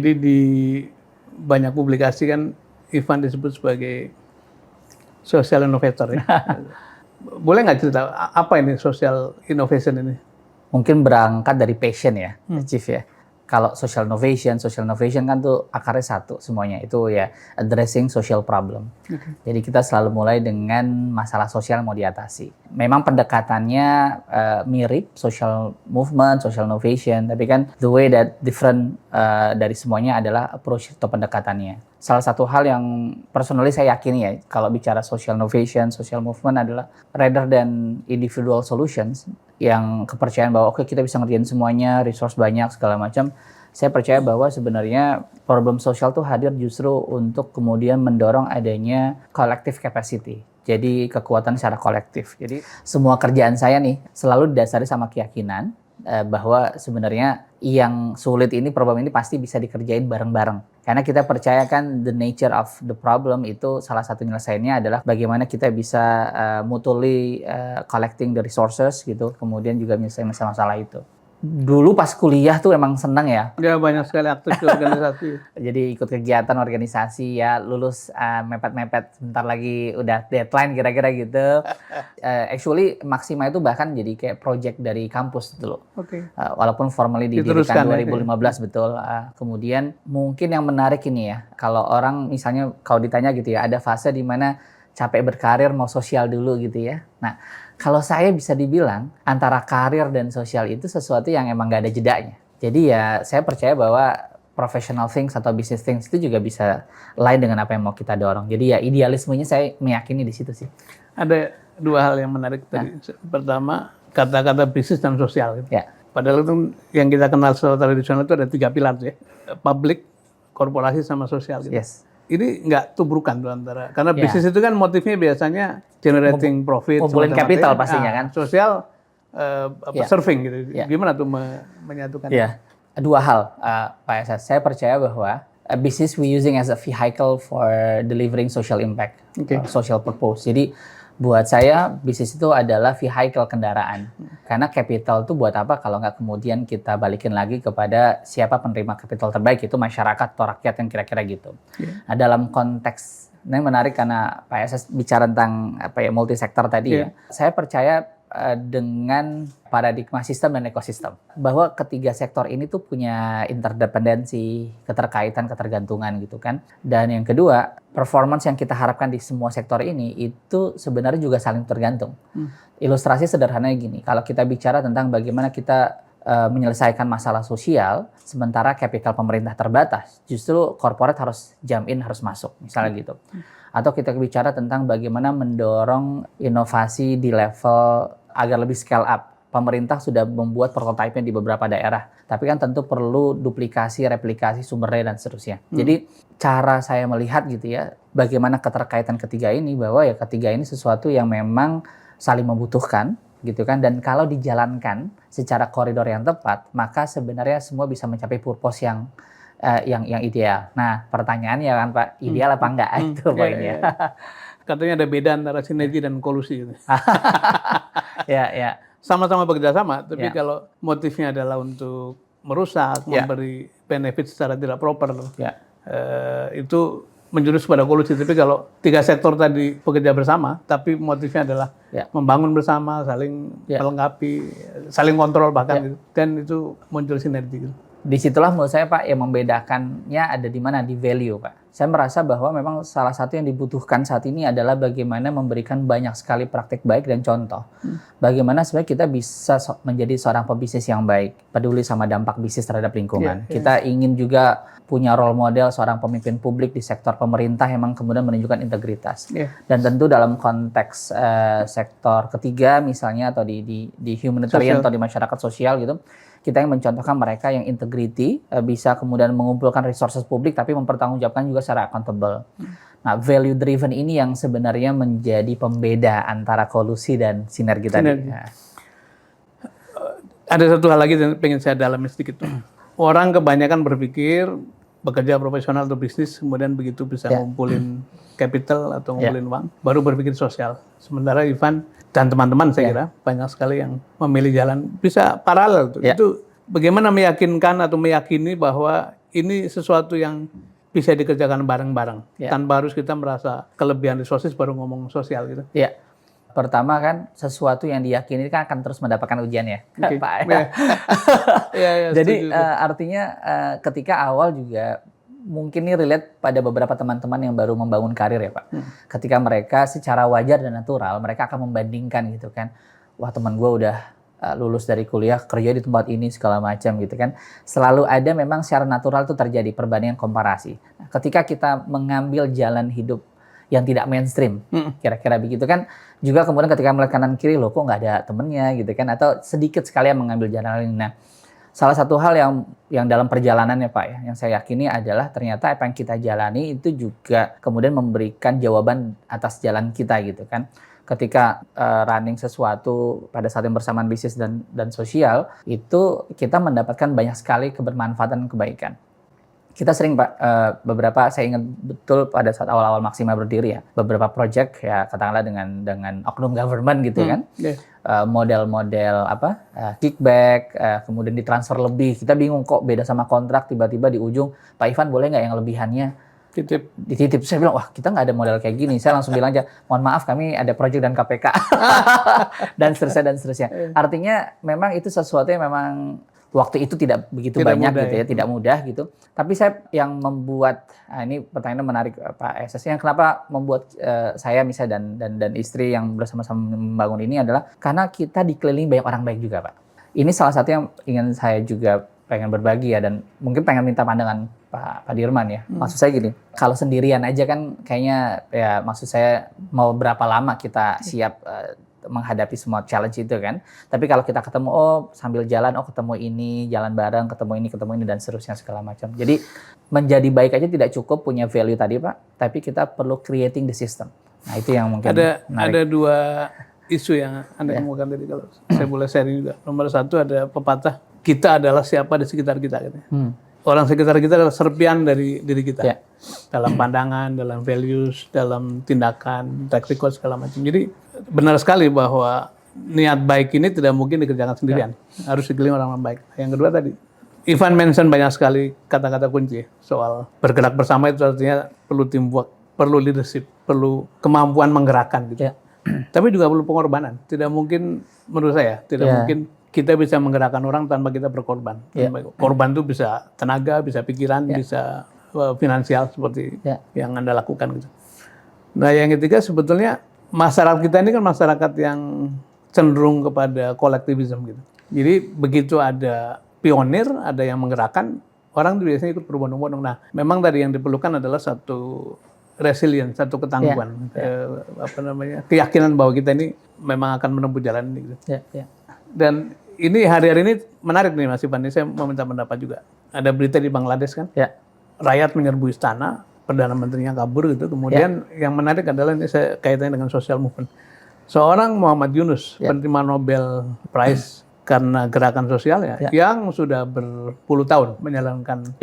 Jadi di banyak publikasi kan Ivan disebut sebagai social innovator ya. Boleh nggak cerita apa ini social innovation ini? Mungkin berangkat dari passion ya, Chief ya. Kalau social innovation kan tuh akarnya satu semuanya, itu ya addressing social problem. Jadi kita selalu mulai dengan masalah sosial mau diatasi. Memang pendekatannya mirip social movement, social innovation, tapi kan the way that different dari semuanya adalah approach atau pendekatannya. Salah satu hal yang personally saya yakini ya, kalau bicara social innovation, social movement adalah rather than individual solutions, yang kepercayaan bahwa oke, kita bisa ngerjain semuanya, resource banyak segala macam. Saya percaya bahwa sebenarnya problem sosial tuh hadir justru untuk kemudian mendorong adanya collective capacity. Jadi kekuatan secara kolektif. Jadi semua kerjaan saya nih selalu didasari sama keyakinan bahwa sebenarnya yang sulit ini, problem ini pasti bisa dikerjain bareng-bareng. Karena kita percayakan the nature of the problem itu salah satu penyelesaiannya adalah bagaimana kita bisa mutually collecting the resources gitu, kemudian juga menyelesaikan masalah itu. Dulu pas kuliah tuh emang seneng ya. Ya banyak sekali aktif di organisasi. Jadi ikut kegiatan organisasi ya, lulus mepet-mepet sebentar lagi udah deadline kira-kira gitu. Actually Maxima itu bahkan jadi kayak project dari kampus dulu. Walaupun formally didirikan 2015 betul. Kemudian mungkin yang menarik ini ya, kalau orang misalnya kalau ditanya gitu ya, ada fase di mana capek berkarir mau sosial dulu gitu ya. Nah, kalau saya bisa dibilang antara karir dan sosial itu sesuatu yang emang gak ada jedanya. Jadi ya saya percaya bahwa professional things atau business things itu juga bisa lain dengan apa yang mau kita dorong. Jadi ya idealismenya saya meyakini di situ sih. Ada dua hal yang menarik tadi. Pertama, kata-kata bisnis dan sosial. Gitu. Ya. Padahal itu yang kita kenal secara tradisional itu ada 3 pilar ya. Public, korporasi, sama sosial. Gitu. Yes. Ini nggak tubrukan tuh antara. Karena bisnis itu kan motifnya biasanya generating profit. Ngumpulin capital pastinya kan. Sosial, serving gitu. Gimana tuh menyatukan? Iya. Dua hal, Pak Esa. Saya percaya bahwa business we using as a vehicle for delivering social impact, social purpose. Jadi buat saya bisnis itu adalah vehicle kendaraan. Karena capital itu buat apa kalau nggak kemudian kita balikin lagi kepada siapa penerima capital terbaik, itu masyarakat atau rakyat yang kira-kira gitu. Nah, dalam konteks ini menarik karena Pak Esa bicara tentang multi sektor tadi ya. Saya percaya dengan paradigma sistem dan ekosistem, bahwa ketiga sektor ini tuh punya interdependensi, keterkaitan, ketergantungan gitu kan. Dan yang kedua, performance yang kita harapkan di semua sektor ini itu sebenarnya juga saling tergantung. Ilustrasi sederhananya gini, kalau kita bicara tentang bagaimana kita menyelesaikan masalah sosial, sementara kapital pemerintah terbatas, justru korporat harus jump in, harus masuk, misalnya gitu. Atau kita bicara tentang bagaimana mendorong inovasi di level agar lebih scale up. Pemerintah sudah membuat prototipe di beberapa daerah, tapi kan tentu perlu duplikasi, replikasi sumber daya dan seterusnya. Jadi cara saya melihat gitu ya, bagaimana keterkaitan ketiga ini, bahwa ya ketiga ini sesuatu yang memang saling membutuhkan gitu kan, dan kalau dijalankan secara koridor yang tepat, maka sebenarnya semua bisa mencapai purpose yang ideal. Nah, pertanyaannya kan Pak, ideal apa enggak? Itu poinnya. Katanya ada beda antara sinergi dan kolusi. Gitu. Ya. Sama-sama bekerja sama, tapi kalau motifnya adalah untuk merusak, memberi benefit secara tidak proper, itu menjurus pada kolusi. Tapi kalau 3 sektor tadi bekerja bersama, tapi motifnya adalah membangun bersama, saling melengkapi, saling kontrol bahkan, gitu, dan itu muncul sinergi. Gitu. Disitulah menurut saya Pak, yang membedakannya ada di mana? Di value Pak. Saya merasa bahwa memang salah satu yang dibutuhkan saat ini adalah bagaimana memberikan banyak sekali praktik baik dan contoh. Bagaimana sebenarnya kita bisa menjadi seorang pebisnis yang baik, peduli sama dampak bisnis terhadap lingkungan. Kita ingin juga punya role model seorang pemimpin publik di sektor pemerintah yang memang kemudian menunjukkan integritas. Dan tentu dalam konteks sektor ketiga misalnya, atau di humanitarian atau di masyarakat sosial gitu, kita yang mencontohkan mereka yang integrity, bisa kemudian mengumpulkan resources publik tapi mempertanggungjawabkan juga secara accountable. Nah, value driven ini yang sebenarnya menjadi pembeda antara kolusi dan sinergi tadi. Ada satu hal lagi yang pengen saya dalami sedikit. Orang kebanyakan berpikir bekerja profesional atau bisnis, kemudian begitu bisa ngumpulin capital atau ngumpulin uang, baru berpikir sosial. Sementara Ivan dan teman-teman saya kira banyak sekali yang memilih jalan bisa paralel. Itu bagaimana meyakinkan atau meyakini bahwa ini sesuatu yang bisa dikerjakan bareng-bareng tanpa harus kita merasa kelebihan resources baru ngomong sosial gitu. Iya. Pertama kan sesuatu yang diyakini kan akan terus mendapatkan ujian ya, Pak. Jadi artinya ketika awal juga mungkin ini relate pada beberapa teman-teman yang baru membangun karir ya Pak. Ketika mereka secara wajar dan natural mereka akan membandingkan gitu kan. Wah teman gue udah lulus dari kuliah kerja di tempat ini segala macam gitu kan. Selalu ada memang secara natural itu terjadi perbandingan komparasi. Nah, ketika kita mengambil jalan hidup yang tidak mainstream, kira-kira begitu kan, juga kemudian ketika melihat kanan kiri loh kok nggak ada temennya gitu kan, atau sedikit sekali yang mengambil jalan ini. Nah, salah satu hal yang dalam perjalanannya Pak ya, yang saya yakini adalah ternyata apa yang kita jalani itu juga kemudian memberikan jawaban atas jalan kita gitu kan. Ketika running sesuatu pada saat yang bersamaan bisnis dan sosial, itu kita mendapatkan banyak sekali kebermanfaatan dan kebaikan. Kita sering Pak, beberapa saya ingat betul pada saat awal-awal Maxima berdiri ya, beberapa project ya katakanlah dengan oknum government gitu kan, model-model kickback, kemudian ditransfer lebih, kita bingung kok beda sama kontrak, tiba-tiba di ujung Pak Ivan boleh nggak yang lebihannya dititip. Saya bilang wah kita nggak ada model kayak gini. Saya langsung bilang aja mohon maaf kami ada project dan KPK dan seterusnya. Artinya memang itu sesuatu yang memang waktu itu tidak begitu banyak mudah, gitu ya, tidak mudah gitu. Tapi saya yang membuat ini pertanyaan menarik Pak SS, yang kenapa membuat saya misalnya dan istri yang bersama-sama membangun ini adalah karena kita dikelilingi banyak orang baik juga Pak. Ini salah satu yang ingin saya juga pengen berbagi ya, dan mungkin pengen minta pandangan Pak Dirman ya. Maksud saya gini, kalau sendirian aja kan kayaknya ya maksud saya mau berapa lama kita siap menghadapi semua challenge itu kan. Tapi kalau kita ketemu sambil jalan ketemu ini, jalan bareng, ketemu ini dan seterusnya segala macam. Jadi menjadi baik aja tidak cukup punya value tadi Pak, tapi kita perlu creating the system. Nah, itu yang mungkin ada dua isu yang Anda kemukakan tadi kalau saya boleh sharing juga. Nomor satu ada pepatah, kita adalah siapa di sekitar kita gitu. Orang sekitar kita adalah serpian dari diri kita. Dalam pandangan, dalam values, dalam tindakan, track record segala macam. Jadi benar sekali bahwa niat baik ini tidak mungkin dikerjakan sendirian. Harus dikelilingi orang-orang baik. Yang kedua tadi, Ivan mention banyak sekali kata-kata kunci soal bergerak bersama, itu artinya perlu teamwork, perlu leadership, perlu kemampuan menggerakkan gitu. Tapi juga perlu pengorbanan. Tidak mungkin menurut saya, tidak mungkin kita bisa menggerakkan orang tanpa kita berkorban. Korban itu bisa tenaga, bisa pikiran, bisa finansial seperti yang Anda lakukan gitu. Nah, yang ketiga sebetulnya masyarakat kita ini kan masyarakat yang cenderung kepada kolektivisme gitu. Jadi begitu ada pionir, ada yang menggerakkan, orang itu biasanya ikut berbondong-bondong. Nah, memang tadi yang diperlukan adalah satu resilience, satu ketangguhan, keyakinan bahwa kita ini memang akan menempuh jalan ini gitu. Dan ini hari-hari ini menarik nih Mas Ivan, saya mau minta pendapat juga. Ada berita di Bangladesh kan, rakyat menyerbu istana, Perdana Menterinya kabur gitu. Kemudian yang menarik adalah ini saya kaitannya dengan social movement. Seorang Muhammad Yunus, penerima Nobel Prize karena gerakan sosial yang sudah berpuluh tahun menjalankan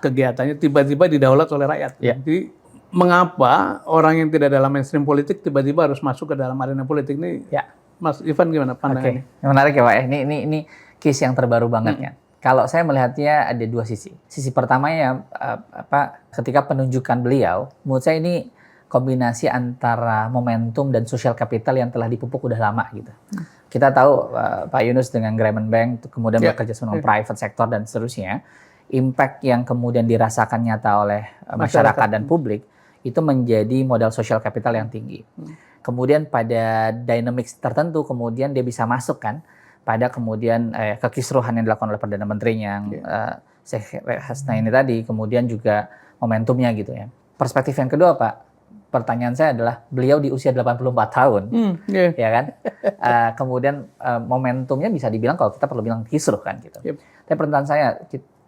kegiatannya, tiba-tiba didaulat oleh rakyat. Jadi mengapa orang yang tidak dalam mainstream politik tiba-tiba harus masuk ke dalam arena politik ini? Mas Ivan gimana pandangannya? Menarik ya Pak. Ini case yang terbaru banget kan. Kalau saya melihatnya ada dua sisi. Sisi pertamanya ketika penunjukan beliau, menurut saya ini kombinasi antara momentum dan social capital yang telah dipupuk udah lama gitu. Kita tahu Pak Yunus dengan Grameen Bank kemudian bekerja sama private sector dan seterusnya. Impact yang kemudian dirasakan nyata oleh masyarakat dan publik itu menjadi modal social capital yang tinggi. Kemudian pada dynamics tertentu kemudian dia bisa masuk kan pada kemudian kekisruhan yang dilakukan oleh Perdana Menterinya yang Sheikh Hasna ini tadi, kemudian juga momentumnya gitu ya. Perspektif yang kedua Pak, pertanyaan saya adalah beliau di usia 84 tahun, ya kan? Kemudian momentumnya bisa dibilang kalau kita perlu bilang kisruh kan gitu. Tapi pertanyaan saya,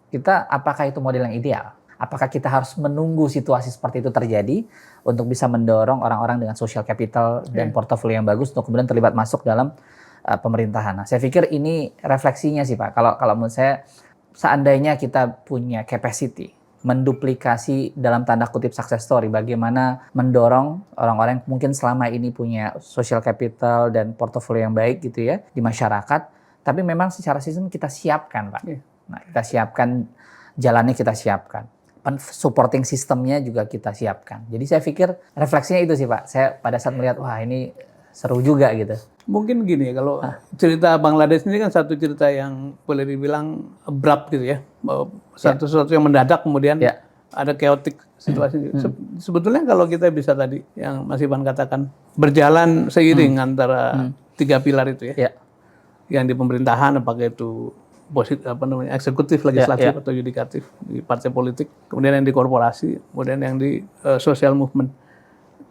kita apakah itu model yang ideal? Apakah kita harus menunggu situasi seperti itu terjadi untuk bisa mendorong orang-orang dengan social capital dan portofolio yang bagus untuk kemudian terlibat masuk dalam pemerintahan? Nah, saya pikir ini refleksinya sih Pak. Kalau menurut saya, seandainya kita punya capacity menduplikasi dalam tanda kutip success story, bagaimana mendorong orang-orang yang mungkin selama ini punya social capital dan portofolio yang baik gitu ya di masyarakat, tapi memang secara sistem kita siapkan Pak. Nah, kita siapkan jalannya kita siapkan. Supporting sistemnya juga kita siapkan. Jadi saya pikir refleksinya itu sih Pak. Saya pada saat melihat, wah ini seru juga gitu. Mungkin gini ya, kalau cerita Bangladesh ini kan satu cerita yang boleh dibilang abrupt gitu ya. Sesuatu yang mendadak kemudian ada chaotic situasi. Sebetulnya kalau kita bisa tadi, yang Mas Ivan katakan, berjalan seiring antara tiga pilar itu ya. Yang di pemerintahan, apakah itu eksekutif, legislatif atau yudikatif di partai politik, kemudian yang di korporasi, kemudian yang di social movement.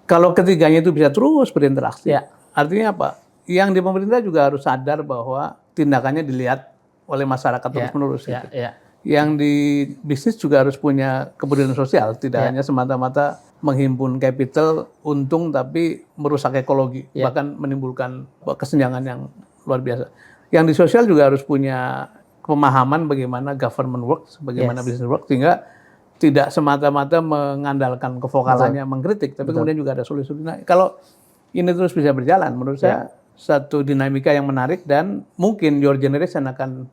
Kalau ketiganya itu bisa terus berinteraksi, artinya apa? Yang di pemerintah juga harus sadar bahwa tindakannya dilihat oleh masyarakat terus-menerus. Gitu. Yang di bisnis juga harus punya kepedulian sosial, tidak hanya semata-mata menghimpun capital, untung tapi merusak ekologi, bahkan menimbulkan kesenjangan yang luar biasa. Yang di sosial juga harus punya pemahaman bagaimana government works, bagaimana business works, sehingga tidak semata-mata mengandalkan kevokalannya mengkritik, tapi kemudian juga ada solusi. Nah, kalau ini terus bisa berjalan, menurut saya satu dinamika yang menarik dan mungkin your generation akan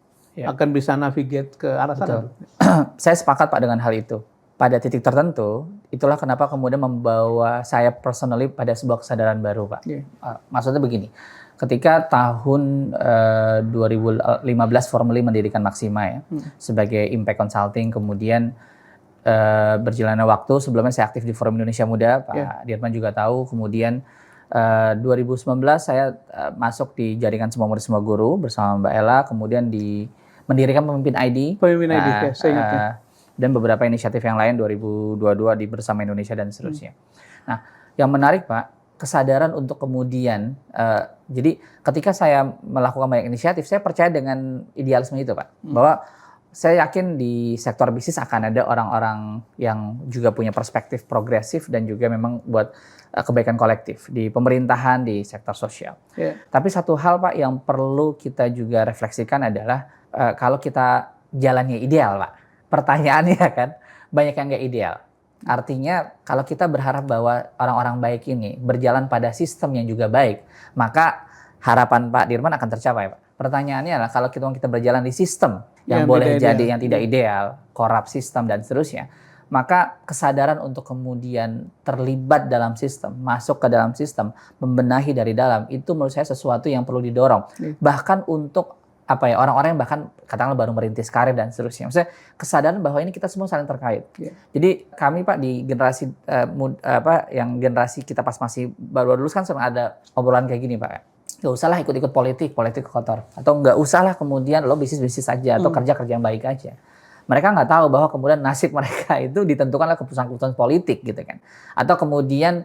bisa navigate ke arah sana. Saya sepakat Pak dengan hal itu. Pada titik tertentu, itulah kenapa kemudian membawa saya personally pada sebuah kesadaran baru Pak. Maksudnya begini. Ketika tahun 2015 formally mendirikan Maxima ya sebagai impact consulting, kemudian berjalannya waktu, sebelumnya saya aktif di Forum Indonesia Muda, Pak Dirman juga tahu, kemudian 2019 saya masuk di jaringan Semua Murid Semua Guru bersama Mbak Ella, kemudian mendirikan Pemimpin ID, dan beberapa inisiatif yang lain 2022 di Bersama Indonesia dan seterusnya. Nah, yang menarik Pak, kesadaran untuk kemudian, jadi ketika saya melakukan banyak inisiatif, saya percaya dengan idealisme itu Pak, bahwa saya yakin di sektor bisnis akan ada orang-orang yang juga punya perspektif progresif dan juga memang buat kebaikan kolektif di pemerintahan, di sektor sosial. Tapi satu hal Pak yang perlu kita juga refleksikan adalah kalau kita jalannya ideal Pak, pertanyaannya kan banyak yang nggak ideal. Artinya kalau kita berharap bahwa orang-orang baik ini berjalan pada sistem yang juga baik, maka harapan Pak Dirman akan tercapai Pak. Pertanyaannya adalah kalau kita berjalan di sistem yang boleh jadi yang tidak ideal, korup sistem dan seterusnya, maka kesadaran untuk kemudian terlibat dalam sistem, masuk ke dalam sistem, membenahi dari dalam, itu menurut saya sesuatu yang perlu didorong. Bahkan untuk orang-orang yang bahkan katakanlah baru merintis karir dan seterusnya. Maksudnya kesadaran bahwa ini kita semua saling terkait. Jadi kami Pak di generasi yang generasi kita pas masih baru lulus kan sering ada obrolan kayak gini Pak. Gak usahlah ikut-ikut politik kotor. Atau nggak usahlah kemudian lo bisnis-bisnis aja atau kerja-kerja yang baik aja. Mereka nggak tahu bahwa kemudian nasib mereka itu ditentukan oleh keputusan-keputusan politik gitu kan. Atau kemudian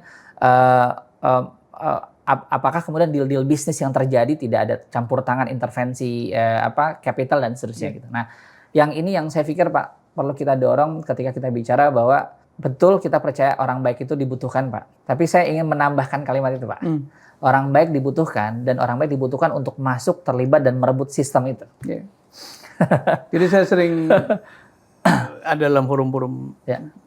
apakah kemudian deal-deal bisnis yang terjadi tidak ada campur tangan intervensi capital dan seterusnya gitu. Nah, yang ini yang saya pikir Pak perlu kita dorong ketika kita bicara bahwa betul kita percaya orang baik itu dibutuhkan Pak. Tapi saya ingin menambahkan kalimat itu Pak. Orang baik dibutuhkan dan orang baik dibutuhkan untuk masuk, terlibat dan merebut sistem itu. Jadi saya sering ada dalam forum-forum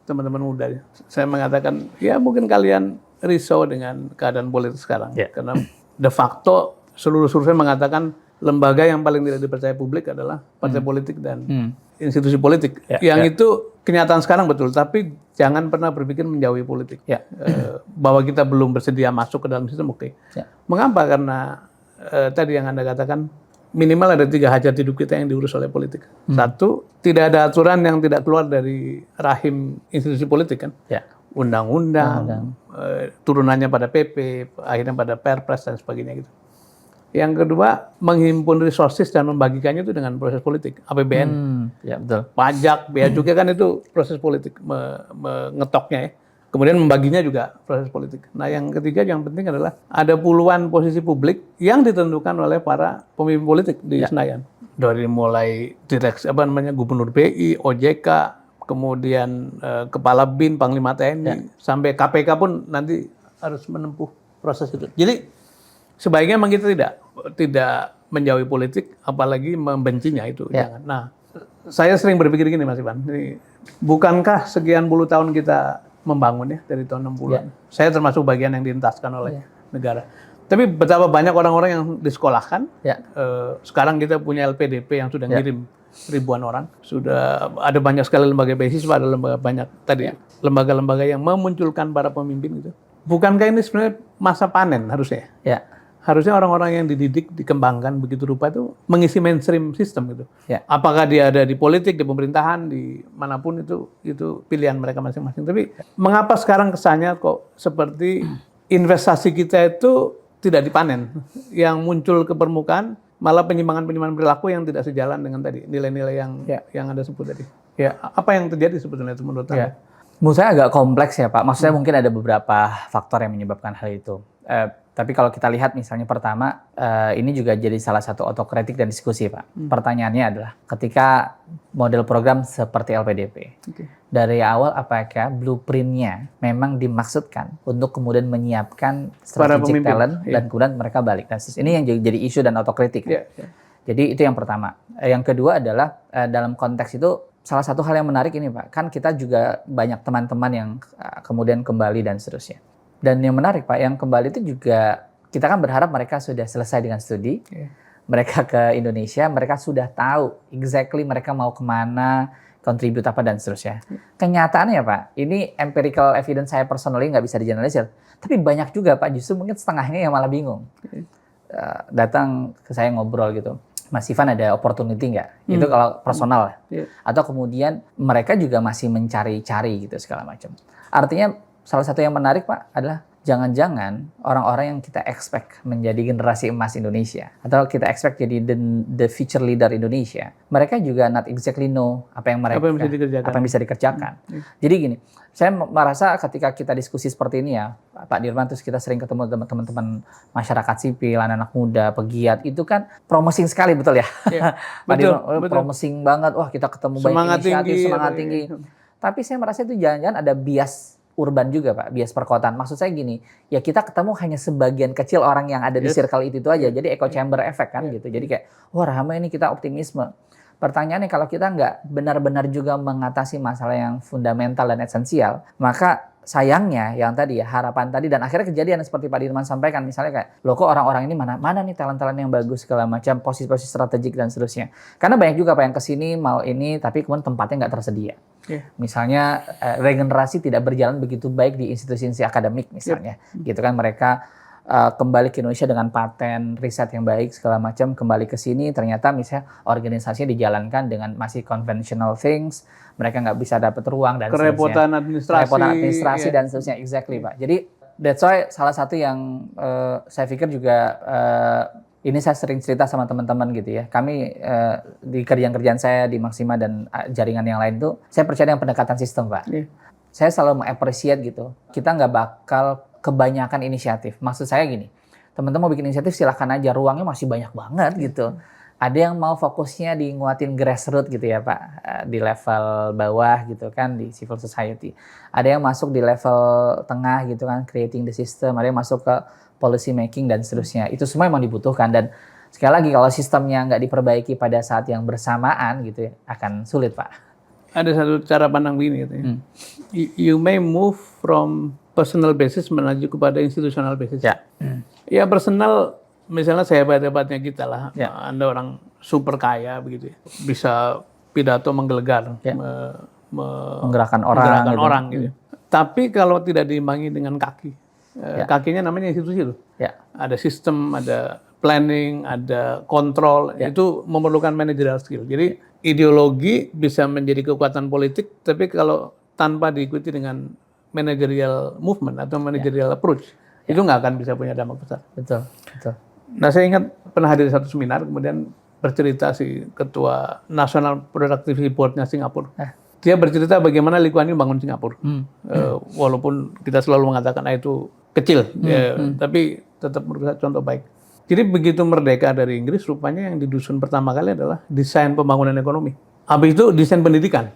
teman-teman muda. Saya mengatakan, ya mungkin kalian risau dengan keadaan politik sekarang. Karena de facto seluruh survei mengatakan lembaga yang paling tidak dipercaya publik adalah partai politik dan institusi politik. Yang itu kenyataan sekarang betul, tapi jangan pernah berpikir menjauhi politik. Bahwa kita belum bersedia masuk ke dalam sistem, oke. Mengapa? Karena tadi yang Anda katakan, minimal ada 3 hajat hidup kita yang diurus oleh politik. Satu, tidak ada aturan yang tidak keluar dari rahim institusi politik kan. Undang-undang, turunannya pada PP, akhirnya pada Perpres dan sebagainya gitu. Yang kedua, menghimpun resources dan membagikannya itu dengan proses politik. APBN, betul. Pajak, bea cukai kan itu proses politik, mengetoknya ya. Kemudian membaginya juga proses politik. Nah, yang ketiga yang penting adalah ada puluhan posisi publik yang ditentukan oleh para pemimpin politik di Senayan. Dari mulai direksi Gubernur BI, OJK, kemudian Kepala BIN, Panglima TNI, sampai KPK pun nanti harus menempuh proses itu. Jadi sebaiknya memang kita tidak menjauhi politik, apalagi membencinya itu. Jangan. Nah, saya sering berpikir gini Mas Ivan, bukankah sekian puluh tahun kita membangun ya dari tahun 60-an. Saya termasuk bagian yang dientaskan oleh negara. Tapi betapa banyak orang-orang yang disekolahkan. Sekarang kita punya LPDP yang sudah ngirim ribuan orang. Sudah ada banyak sekali lembaga beasiswa, ada lembaga-lembaga yang memunculkan para pemimpin gitu. Bukankah ini sebenarnya masa panen harusnya? Ya. Harusnya orang-orang yang dididik, dikembangkan begitu rupa itu mengisi mainstream system gitu. Ya. Apakah dia ada di politik, di pemerintahan, di manapun itu pilihan mereka masing-masing. Tapi mengapa sekarang kesannya kok seperti investasi kita itu tidak dipanen? Yang muncul ke permukaan malah penyimpangan-penyimpangan perilaku yang tidak sejalan dengan tadi nilai-nilai yang Anda sebut tadi. Ya, apa yang terjadi sebetulnya itu menurut Anda? Menurut saya agak kompleks ya Pak. Maksudnya mungkin ada beberapa faktor yang menyebabkan hal itu. Tapi kalau kita lihat misalnya pertama, ini juga jadi salah satu otokritik dan diskusi Pak. Pertanyaannya adalah ketika model program seperti LPDP, dari awal apakah blueprint-nya memang dimaksudkan untuk kemudian menyiapkan strategic talent dan kemudian mereka balik. Dan ini yang jadi isu dan otokritik. Jadi itu yang pertama. Yang kedua adalah dalam konteks itu salah satu hal yang menarik ini Pak, kan kita juga banyak teman-teman yang kemudian kembali dan seterusnya. Dan yang menarik Pak, yang kembali itu juga kita kan berharap mereka sudah selesai dengan studi, mereka ke Indonesia, mereka sudah tahu exactly mereka mau kemana, contribute apa dan seterusnya. Kenyataannya Pak, ini empirical evidence saya personally nggak bisa digeneralisir, tapi banyak juga Pak, justru mungkin setengahnya yang malah bingung. Datang ke saya ngobrol gitu. Mas Ivan ada opportunity nggak? Itu kalau personal. Atau kemudian mereka juga masih mencari-cari gitu segala macam. Artinya salah satu yang menarik Pak adalah jangan-jangan orang-orang yang kita expect menjadi generasi emas Indonesia atau kita expect jadi the future leader Indonesia, mereka juga not exactly know apa yang bisa dikerjakan. Jadi gini, saya merasa ketika kita diskusi seperti ini ya, Pak Dirman, terus kita sering ketemu teman-teman masyarakat sipil, anak-anak muda, pegiat, itu kan promising sekali, betul ya? Pak Dirman, promising banget, wah kita ketemu banyak inisiatif, semangat tinggi. Tapi saya merasa itu jangan-jangan ada bias urban juga Pak, bias perkotaan. Maksud saya gini, ya kita ketemu hanya sebagian kecil orang yang ada di circle itu aja. Jadi echo chamber effect kan gitu. Jadi kayak, wah ramai ini kita optimisme. Pertanyaannya kalau kita nggak benar-benar juga mengatasi masalah yang fundamental dan esensial, maka sayangnya yang tadi ya, harapan tadi, dan akhirnya kejadian seperti Pak Dirman sampaikan, misalnya kayak, loh kok orang-orang ini mana nih talent-talent yang bagus segala macam, posisi-posisi strategik dan seterusnya. Karena banyak juga Pak yang kesini mau ini, tapi kemudian tempatnya nggak tersedia. Misalnya regenerasi tidak berjalan begitu baik di institusi-institusi akademik misalnya, gitu kan, mereka kembali ke Indonesia dengan paten, riset yang baik segala macam, kembali ke sini ternyata misalnya organisasinya dijalankan dengan masih conventional things, mereka nggak bisa dapat ruang dan kerepotan administrasi dan seterusnya, exactly Pak. Jadi that's why salah satu yang saya pikir juga ini saya sering cerita sama teman-teman gitu ya. Kami di kerjaan saya di Maxima dan jaringan yang lain tuh, saya percaya dengan pendekatan sistem Pak. Saya selalu mengapresiasi gitu. Kita nggak bakal kebanyakan inisiatif. Maksud saya gini, teman-teman mau bikin inisiatif silahkan aja, ruangnya masih banyak banget gitu. Ada yang mau fokusnya di nguatin grassroots gitu ya Pak, di level bawah gitu kan, di civil society. Ada yang masuk di level tengah gitu kan, creating the system. Ada yang masuk ke policy making dan seterusnya. Itu semua memang dibutuhkan, dan sekali lagi kalau sistemnya nggak diperbaiki pada saat yang bersamaan gitu ya, akan sulit Pak. Ada satu cara pandang begini gitu ya. You may move from personal basis menuju kepada institutional basis. Ya personal, misalnya saya hebat-hebatnya kita lah, Anda orang super kaya begitu ya, bisa pidato menggelegar, menggerakkan orang gitu. Tapi kalau tidak diimbangi dengan kaki, kakinya namanya institusi loh. Ada sistem, ada planning, ada kontrol, itu memerlukan managerial skill. Jadi ideologi bisa menjadi kekuatan politik, tapi kalau tanpa diikuti dengan managerial movement atau managerial approach, itu nggak akan bisa punya dampak besar. Betul. Nah, saya ingat pernah hadir satu seminar, kemudian bercerita si ketua National Productivity Board-nya Singapura. Dia bercerita bagaimana Lee Kuan Yew bangun Singapura. Walaupun kita selalu mengatakan itu kecil, tapi tetap menurut saya contoh baik. Jadi begitu merdeka dari Inggris, rupanya yang didusun pertama kali adalah desain pembangunan ekonomi. Habis itu desain pendidikan.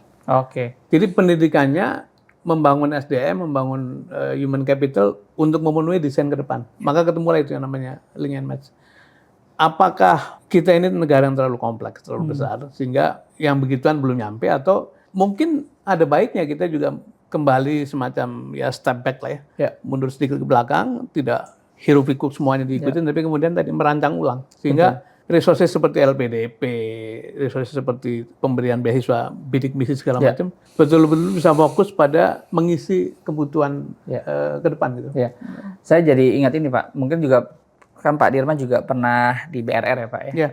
Jadi pendidikannya membangun SDM, membangun human capital untuk memenuhi desain ke depan. Maka ketemulah itu yang namanya link and match. Apakah kita ini negara yang terlalu kompleks, terlalu besar, sehingga yang begituan belum nyampe, atau mungkin ada baiknya kita juga kembali semacam ya step back lah ya, mundur sedikit ke belakang, tidak hiruk pikuk semuanya diikutin, tapi kemudian tadi merancang ulang, sehingga resources seperti LPDP, resources seperti pemberian beasiswa, bidik misi segala macam, betul-betul bisa fokus pada mengisi kebutuhan ke depan gitu. Ya. Saya jadi ingat ini Pak, mungkin juga kan Pak Dirman juga pernah di BRR ya Pak ya,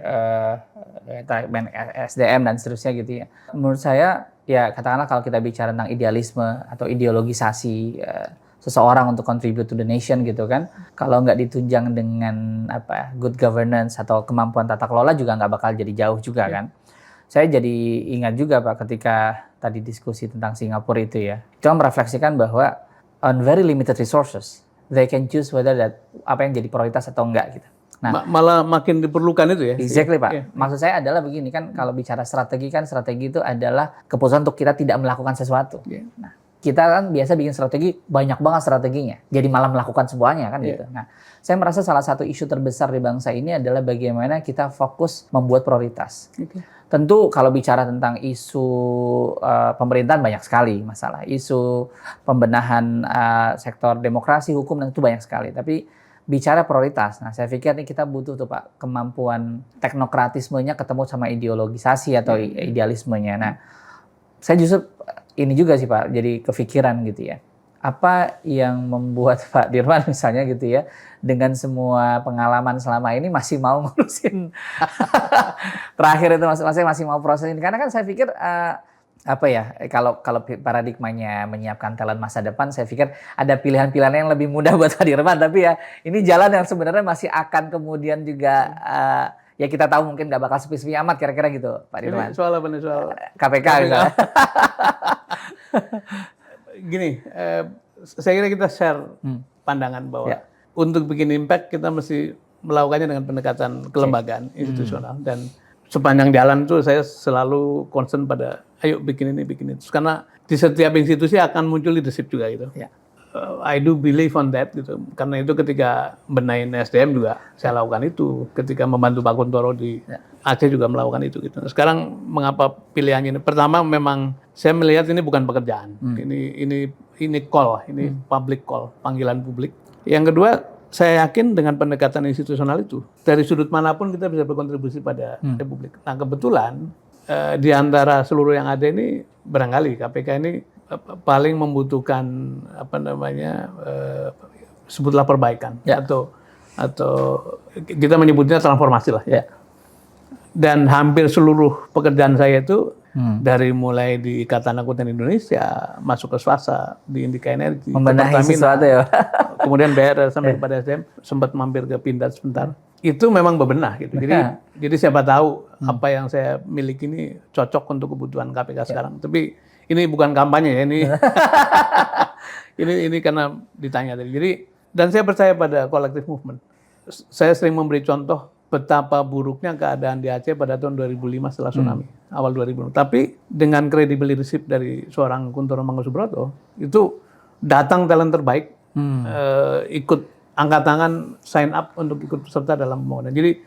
SDM dan seterusnya gitu ya. Menurut saya ya katakanlah kalau kita bicara tentang idealisme atau ideologisasi seseorang untuk contribute to the nation gitu kan, kalau nggak ditunjang dengan good governance atau kemampuan tata kelola juga nggak bakal jadi jauh juga kan. Saya jadi ingat juga Pak ketika tadi diskusi tentang Singapura itu ya, kita merefleksikan bahwa on very limited resources they can choose whether that apa yang jadi prioritas atau enggak gitu. Nah, malah makin diperlukan itu ya. Exactly Pak. Maksud saya adalah begini kan, kalau bicara strategi kan, strategi itu adalah keputusan untuk kita tidak melakukan sesuatu. Nah, kita kan biasa bikin strategi, banyak banget strateginya. Jadi malah melakukan semuanya kan gitu. Nah, saya merasa salah satu isu terbesar di bangsa ini adalah bagaimana kita fokus membuat prioritas. Tentu kalau bicara tentang isu pemerintahan banyak sekali masalah. Isu pembenahan sektor demokrasi, hukum dan itu banyak sekali. Tapi bicara prioritas, nah saya pikir ini kita butuh tuh Pak kemampuan teknokratismenya ketemu sama ideologisasi atau idealismenya. Nah, saya justru ini juga sih Pak, jadi kepikiran gitu ya. Apa yang membuat Pak Dirman misalnya gitu ya, dengan semua pengalaman selama ini masih mau ngurusin terakhir itu masih mau proses ini. Karena kan saya pikir kalau paradigmanya menyiapkan talent masa depan, saya pikir ada pilihan-pilihan yang lebih mudah buat Pak Dirman. Tapi ya ini jalan yang sebenarnya masih akan kemudian juga ya kita tahu mungkin nggak bakal sepi-sepi amat kira-kira gitu Pak Dirman. Ini soal apa nih? Soal KPK misalnya. Gini, saya kira kita share pandangan bahwa untuk bikin impact kita mesti melakukannya dengan pendekatan kelembagaan institusional, dan sepanjang jalan itu saya selalu concern pada ayo bikin ini bikin itu, karena di setiap institusi akan muncul leadership juga gitu. I do believe on that gitu. Karena itu ketika benahin SDM juga saya lakukan itu. Ketika membantu Pak Kuntoro di Aceh juga melakukan itu gitu. Sekarang mengapa pilihannya ini? Pertama memang saya melihat ini bukan pekerjaan. Ini call, ini public call, panggilan publik. Yang kedua, saya yakin dengan pendekatan institusional itu dari sudut manapun kita bisa berkontribusi pada Republik. Nah, kebetulan di antara seluruh yang ada ini barangkali KPK ini paling membutuhkan sebutlah perbaikan atau kita menyebutnya transformasi lah. Dan hampir seluruh pekerjaan saya itu dari mulai di Ikatan Angkutan Indonesia masuk ke swasta di Indika Energi, membenahi sesuatu ya. Kemudian BRR sampai kepada SDM, sempat mampir ke Pindad sebentar. Itu memang bebenah gitu. Jadi siapa tahu apa yang saya miliki ini cocok untuk kebutuhan KPK sekarang. Tapi ini bukan kampanye ya, ini karena ditanya tadi. Jadi dan saya percaya pada collective movement. Saya sering memberi contoh betapa buruknya keadaan di Aceh pada tahun 2005 setelah tsunami, awal 2006. Tapi dengan credible leadership dari seorang Kuntoro Mangkusubroto, itu datang talent terbaik, ikut angkat tangan, sign up untuk ikut serta dalam pembangunan. Jadi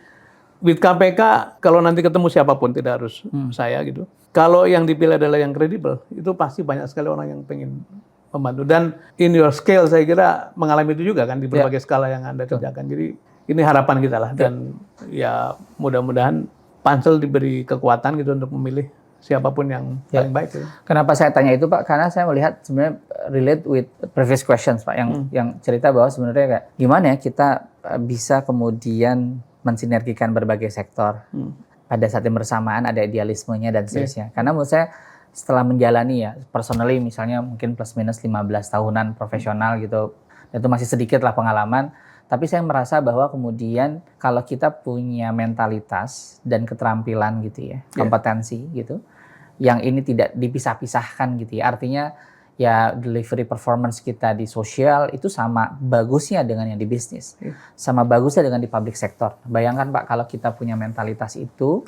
with KPK, kalau nanti ketemu siapapun, tidak harus saya gitu. Kalau yang dipilih adalah yang kredibel, itu pasti banyak sekali orang yang pengen membantu. Dan in your scale saya kira mengalami itu juga kan di berbagai skala yang Anda kerjakan. Jadi ini harapan kita lah. Dan ya mudah-mudahan Pansel diberi kekuatan gitu untuk memilih siapapun yang paling baik. Ya. Kenapa saya tanya itu Pak? Karena saya melihat sebenarnya relate with previous questions Pak, yang cerita bahwa sebenarnya kayak gimana ya kita bisa kemudian mensinergikan berbagai sektor. Pada saat yang bersamaan ada idealismenya dan seterusnya. Karena menurut saya setelah menjalani ya, personally misalnya mungkin plus minus 15 tahunan profesional gitu, itu masih sedikit lah pengalaman, tapi saya merasa bahwa kemudian kalau kita punya mentalitas dan keterampilan gitu ya, kompetensi gitu, yang ini tidak dipisah-pisahkan gitu ya, artinya ya delivery performance kita di sosial itu sama bagusnya dengan yang di bisnis, sama bagusnya dengan di public sector. Bayangkan Pak kalau kita punya mentalitas itu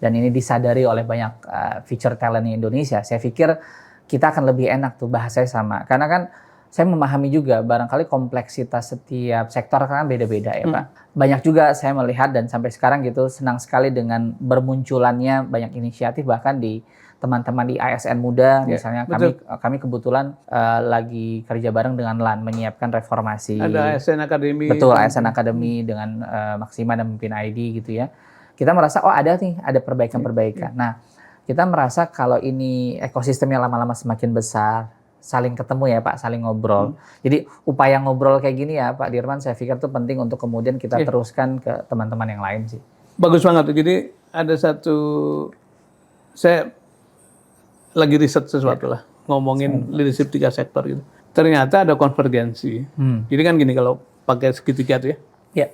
dan ini disadari oleh banyak future talent di Indonesia, saya pikir kita akan lebih enak tuh bahasanya sama. Karena kan saya memahami juga barangkali kompleksitas setiap sektor kan beda-beda ya Pak. Banyak juga saya melihat dan sampai sekarang gitu senang sekali dengan bermunculannya banyak inisiatif bahkan di teman-teman di ASN muda misalnya kami kebetulan lagi kerja bareng dengan LAN menyiapkan reformasi. Ada ASN Academy. Betul, ASN Academy dengan Maksima dan Pemimpin ID gitu ya. kita merasa ada perbaikan-perbaikan. Nah, kita merasa kalau ini ekosistemnya lama-lama semakin besar, saling ketemu ya Pak, saling ngobrol. Jadi upaya ngobrol kayak gini ya Pak Dirman, saya pikir itu penting untuk kemudian kita teruskan ke teman-teman yang lain sih. Bagus banget tuh. Jadi ada saya lagi riset sesuatu lah, ngomongin leadership 3 sektor gitu. Ternyata ada konvergensi. Jadi kan gini, kalau pakai segitiga tuh ya.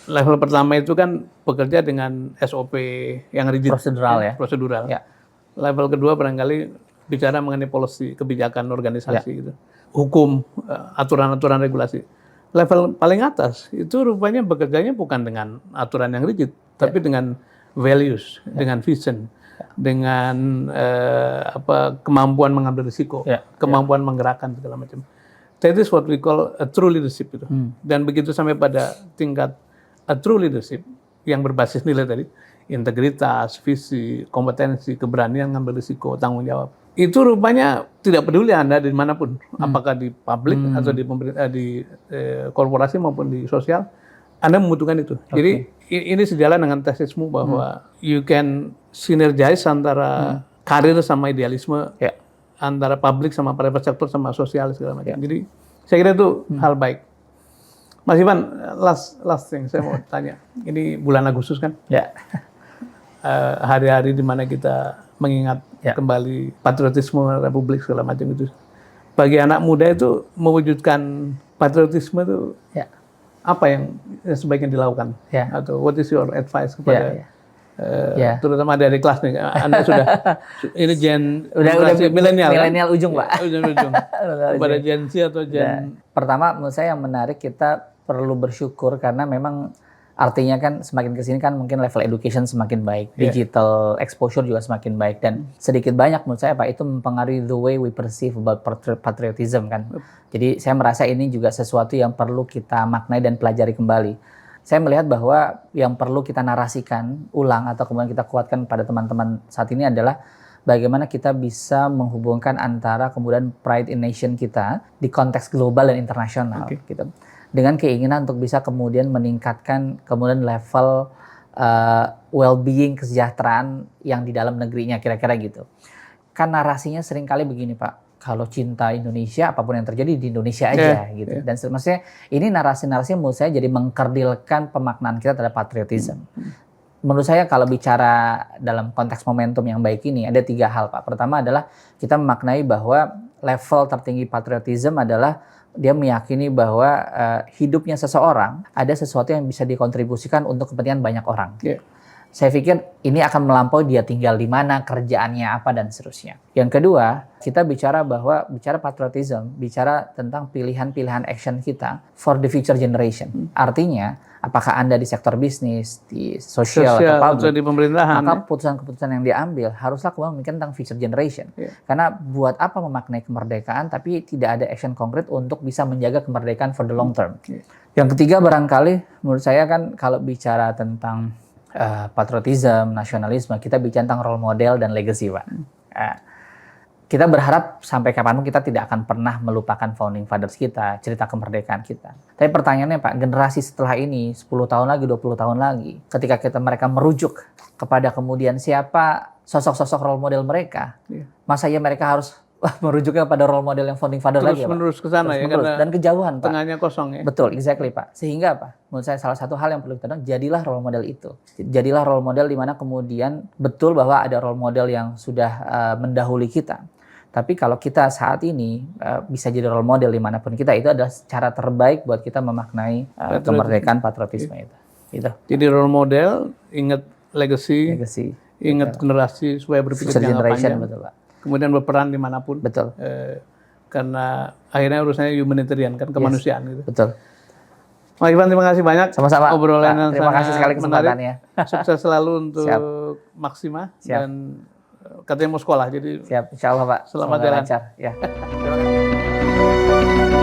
Level pertama itu kan bekerja dengan SOP yang rigid. Prosedural. Ya. Level kedua barangkali bicara mengenai policy, kebijakan organisasi gitu. Hukum, aturan-aturan regulasi. Level paling atas itu rupanya bekerjanya bukan dengan aturan yang rigid, tapi dengan values, dengan vision, dengan kemampuan mengambil risiko, kemampuan menggerakkan segala macam. That is what we call a true leadership itu. Dan begitu sampai pada tingkat a true leadership yang berbasis nilai tadi, integritas, visi, kompetensi, keberanian mengambil risiko, tanggung jawab. Itu rupanya tidak peduli Anda di manapun, apakah di publik atau di korporasi maupun di sosial, Anda membutuhkan itu. Jadi ini sejalan dengan tesismu bahwa you can synergize antara karir sama idealisme, antara publik sama private sector sama sosial segala macam. Jadi saya kira itu hal baik. Mas Ivan, last thing saya mau tanya. Ini bulan Agustus kan? Hari-hari di mana kita mengingat kembali patriotisme Republik segala macam itu. Bagi anak muda itu mewujudkan patriotisme itu apa yang sebaiknya dilakukan? Atau what is your advice kepada terutama dari kelas nih? Anda sudah ini generasi milenial. Milenial ujung Pak. Ujung. Kepada Gen Z atau Gen. Pertama menurut saya yang menarik, kita perlu bersyukur karena memang artinya kan semakin kesini kan mungkin level education semakin baik, digital exposure juga semakin baik, dan sedikit banyak menurut saya Pak itu mempengaruhi the way we perceive about patriotism kan. Jadi saya merasa ini juga sesuatu yang perlu kita maknai dan pelajari kembali. Saya melihat bahwa yang perlu kita narasikan ulang atau kemudian kita kuatkan pada teman-teman saat ini adalah bagaimana kita bisa menghubungkan antara kemudian pride in nation kita di konteks global dan internasional gitu. Dengan keinginan untuk bisa kemudian meningkatkan kemudian level well-being, kesejahteraan yang di dalam negerinya, kira-kira gitu. Kan narasinya seringkali begini Pak, kalau cinta Indonesia apapun yang terjadi di Indonesia aja gitu. Dan maksudnya ini narasi-narasi menurut saya jadi mengkerdilkan pemaknaan kita terhadap patriotism. Menurut saya kalau bicara dalam konteks momentum yang baik ini ada 3 hal Pak. Pertama adalah kita memaknai bahwa level tertinggi patriotism adalah dia meyakini bahwa hidupnya seseorang ada sesuatu yang bisa dikontribusikan untuk kepentingan banyak orang. Saya pikir ini akan melampaui dia tinggal di mana, kerjaannya apa, dan seterusnya. Yang kedua, kita bicara patriotism, bicara tentang pilihan-pilihan action kita for the future generation. Artinya, apakah Anda di sektor bisnis, di sosial atau publik, di pemerintahan, maka keputusan-keputusan yang diambil haruslah kemudian memikirkan tentang future generation. Karena buat apa memaknai kemerdekaan tapi tidak ada action konkret untuk bisa menjaga kemerdekaan for the long term. Yang ketiga barangkali menurut saya kan kalau bicara tentang patriotism, nasionalisme, kita bicara tentang role model dan legacy Pak. Kita berharap sampai kapanpun kita tidak akan pernah melupakan founding fathers kita, cerita kemerdekaan kita. Tapi pertanyaannya Pak, generasi setelah ini 10 tahun lagi, 20 tahun lagi, ketika mereka merujuk kepada kemudian siapa sosok-sosok role model mereka, masa ya mereka harus merujuknya pada role model yang founding father lagi ya Pak? Terus-menerus ke sana ya, karena dan kejauhan Pak. Tengahnya kosong ya. Betul, exactly Pak. Sehingga apa? Menurut saya salah satu hal yang perlu kita tahu, jadilah role model itu. Jadilah role model di mana kemudian betul bahwa ada role model yang sudah mendahului kita. Tapi kalau kita saat ini bisa jadi role model dimanapun kita, itu adalah cara terbaik buat kita memaknai kemerdekaan patriotisme itu. Jadi role model, ingat legacy. Ingat generasi supaya berpikir jangka panjang. Betul, Pak. Kemudian berperan dimanapun. Betul. Karena akhirnya urusannya humanitarian kan, kemanusiaan gitu. Betul. Mas Ivan, terima kasih banyak. Sama-sama. Obrolan yang terima kasih sekali kesempatannya. Sukses selalu untuk Maxima. Dan katanya mau sekolah, jadi siap, insya Allah Pak. Selamat jalan. Lancar. Ya. Terima kasih.